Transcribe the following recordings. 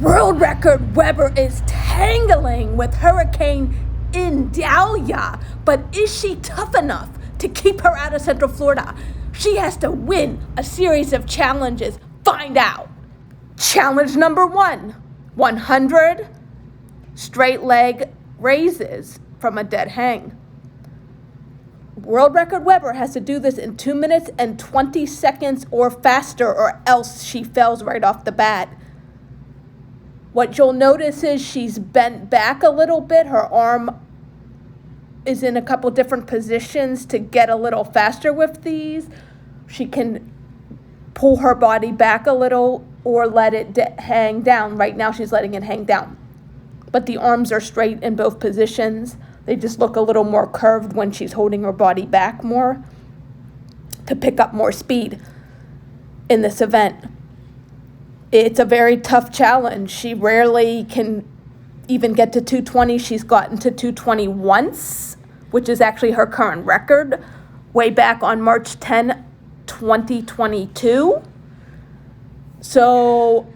World record Weber is tangling with Hurricane Idalia, but is she tough enough to keep her out of Central Florida? She has to win a series of challenges. Find out. Challenge number 1, 100 straight leg raises from a dead hang. World record Weber has to do this in 2 minutes and 20 seconds or faster, or else she fails right off the bat. What you'll notice is she's bent back a little bit. Her arm is in a couple different positions to get a little faster with these. She can pull her body back a little or let it hang down. Right now she's letting it hang down. But the arms are straight in both positions. They just look a little more curved when she's holding her body back more to pick up more speed in this event. It's a very tough challenge. She rarely can even get to 220. She's gotten to 220 once, which is actually her current record, way back on March 10, 2022. So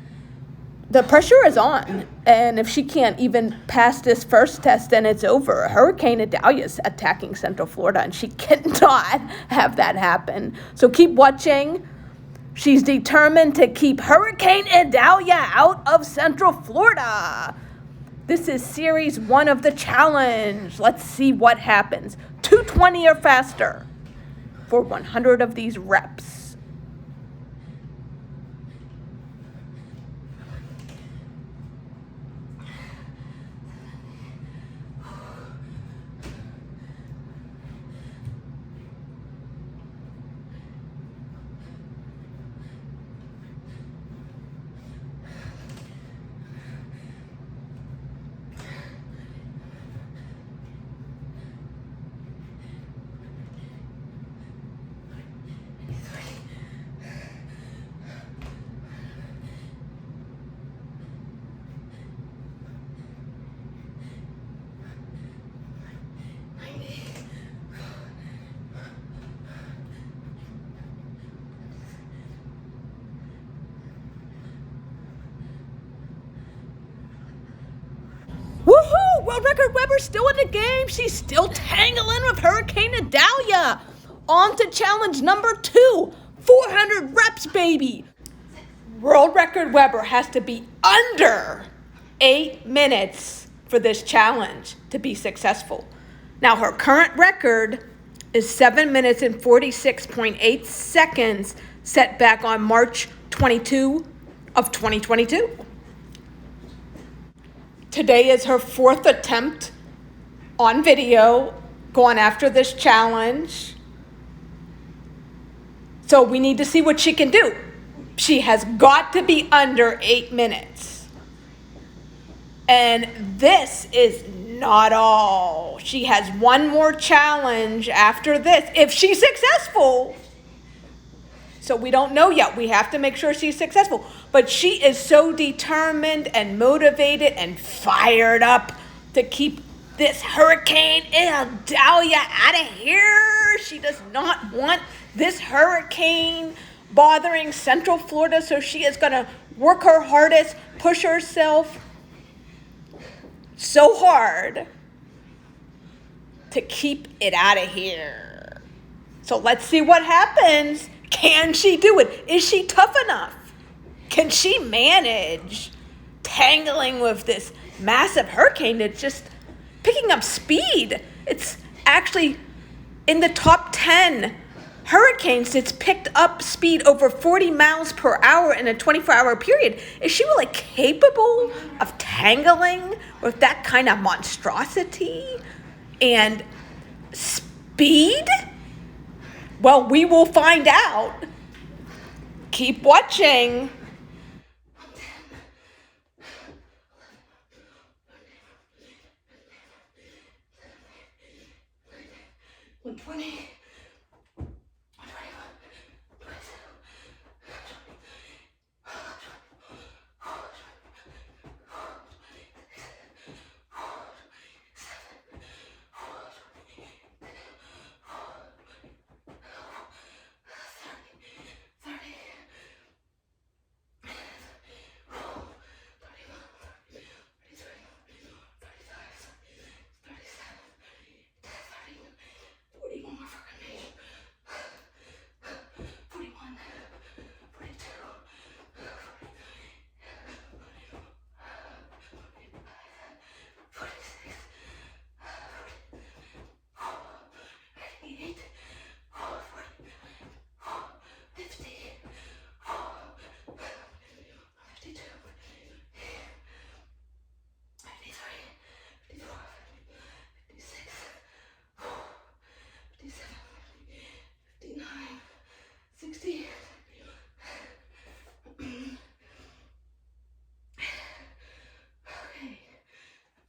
the pressure is on. And if she can't even pass this first test, then it's over. Hurricane Idalia is attacking Central Florida, and she cannot have that happen. So keep watching. She's determined to keep Hurricane Idalia out of Central Florida. This is series 1 of the challenge. Let's see what happens. 220 or faster for 100 of these reps. Woohoo! World record Weber's still in the game. She's still tangling with Hurricane Idalia. On to challenge number 2, 400 reps, baby. World record Weber has to be under 8 minutes for this challenge to be successful. Now, her current record is 7 minutes and 46.8 seconds, set back on March 22 of 2022. Today is her 4th attempt on video going after this challenge. So we need to see what she can do. She has got to be under 8 minutes. And this is not all. She has one more challenge after this, if she's successful. So we don't know yet. We have to make sure she's successful. But she is so determined and motivated and fired up to keep this Hurricane Idalia out of here. She does not want this hurricane bothering Central Florida, so she is going to work her hardest, push herself so hard to keep it out of here. So let's see what happens. Can she do it? Is she tough enough? Can she manage tangling with this massive hurricane that's just picking up speed? It's actually in the top 10 hurricanes that's picked up speed over 40 miles per hour in a 24-hour period. Is she really capable of tangling with that kind of monstrosity and speed? Well, we will find out. Keep watching.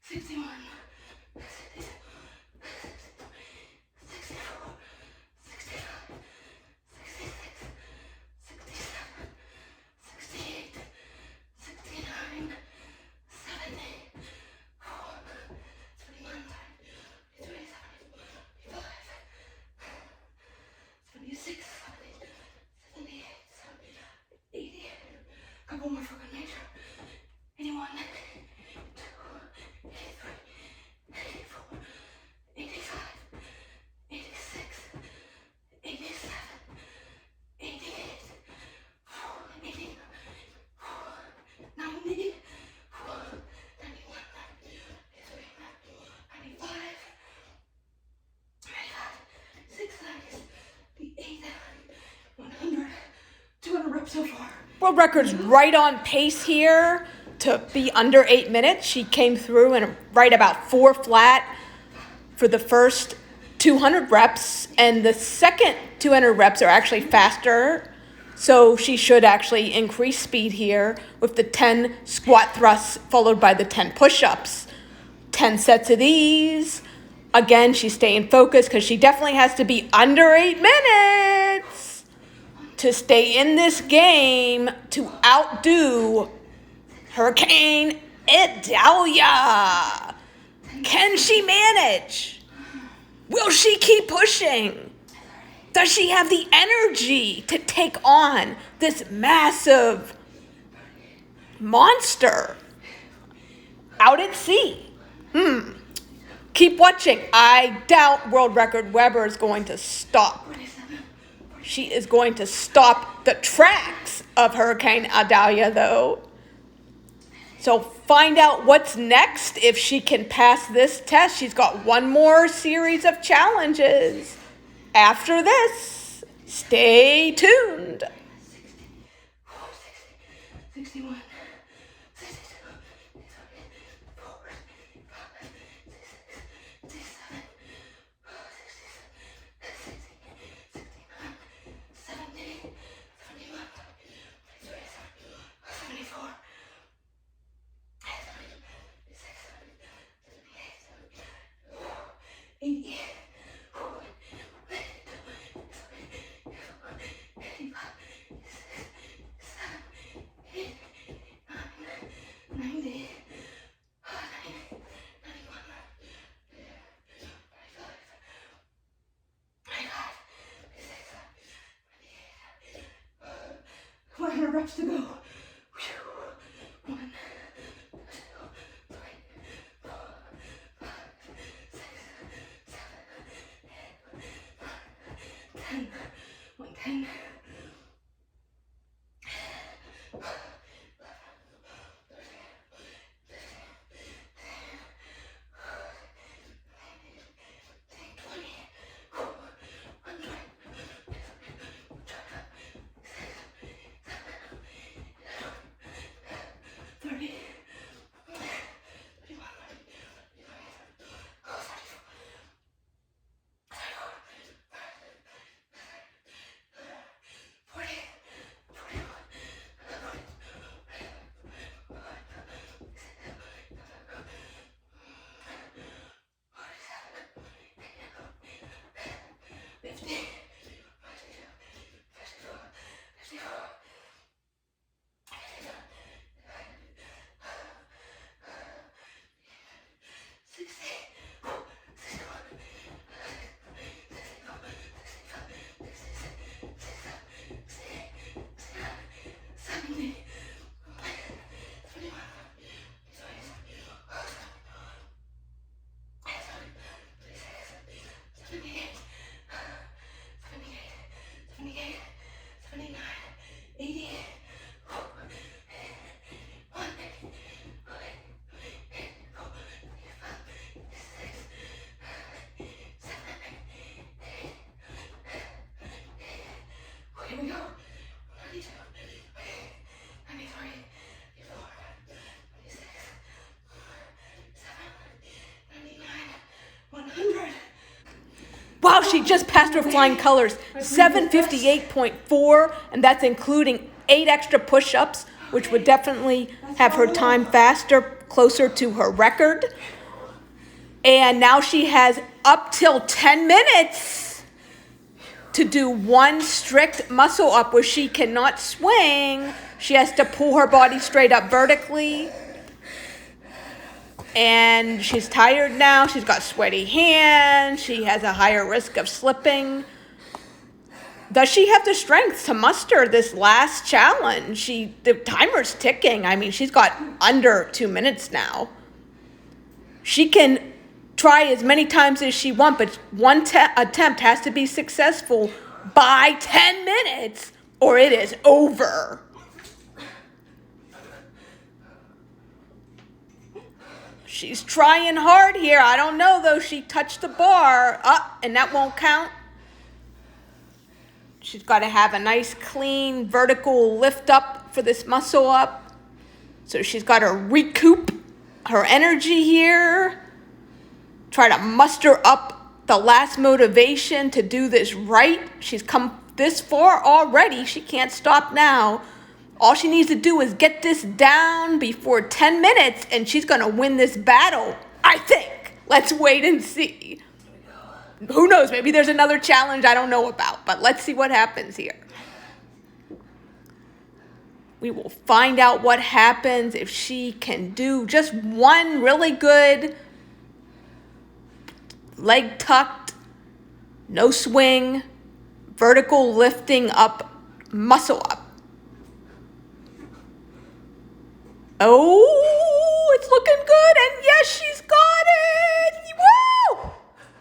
61, 62, 64, 65, 66, 67, 68, 69, 70, 71, 72, 75, 76, 78, 80. Couple more for good measure. 81, 82, 83, 84, 85, 86, 87, 88, 89, 90, 91, 93, 95, 6 seconds, 8, 100, 200 reps so far. World record's right on pace here to be under 8 minutes. She came through in right about 4 flat for the first 200 reps, and the second 200 reps are actually faster, so she should actually increase speed here with the 10 squat thrusts followed by the 10 push-ups. 10 sets of these. Again, she's staying focused because she definitely has to be under 8 minutes to stay in this game to outdo Hurricane Idalia. Can she manage? Will she keep pushing? Does she have the energy to take on this massive monster out at sea? Keep watching. I doubt world record Weber is going to stop. She is going to stop the tracks of Hurricane Idalia, though. So find out what's next if she can pass this test. She's got one more series of challenges. After this, stay tuned. 61, 62, 80, 90, 100 reps to go. 1, 2, 3, 4, 5, 6, 7, 8, 9, 10. 110. 30, 31, 40, 41, 50, 70, 21, 78, 79, 80, 1, 6, 7, 8. Here we go. 92, 93, 94, 96, 7, 99, 100. Wow, she just passed her flying colors. 758.4, and that's including 8 extra push-ups, which would definitely have her time faster, closer to her record. And now she has up till 10 minutes to do one strict muscle up where she cannot swing. She has to pull her body straight up vertically. And she's tired now. She's got sweaty hands. She has a higher risk of slipping. Does she have the strength to muster this last challenge? The timer's ticking. I mean, she's got under 2 minutes now. She can try as many times as she wants, but one attempt has to be successful by 10 minutes or it is over. She's trying hard here. I don't know, though. She touched the bar. And that won't count. She's got to have a nice, clean, vertical lift up for this muscle up. So she's got to recoup her energy here. Try to muster up the last motivation to do this right. She's come this far already. She can't stop now. All she needs to do is get this down before 10 minutes, and she's going to win this battle, I think. Let's wait and see. Who knows? Maybe there's another challenge I don't know about, but let's see what happens here. We will find out what happens if she can do just one really good leg tucked, no swing, vertical lifting up, muscle up. Oh, it's looking good, and yes, she's got it! Woo!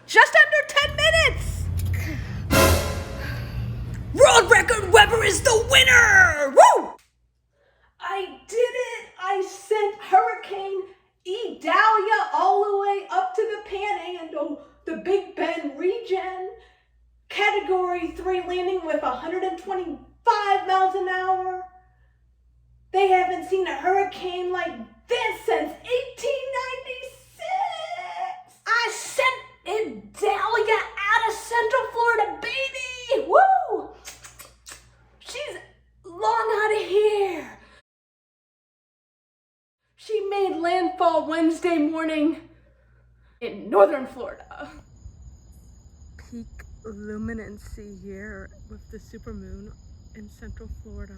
Just under 10 minutes! World record Weber is the winner! Woo! I did it! I sent Hurricane Idalia all the way up to the Panhandle, the Big Bend region. Category 3 landing with 125 miles an hour. They haven't seen a hurricane like this since 1896. I sent Idalia out of Central Florida, baby! Woo! She's long out of here. She made landfall Wednesday morning in northern Florida. Peak luminancy here with the supermoon in Central Florida,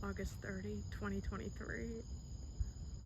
August 30, 2023.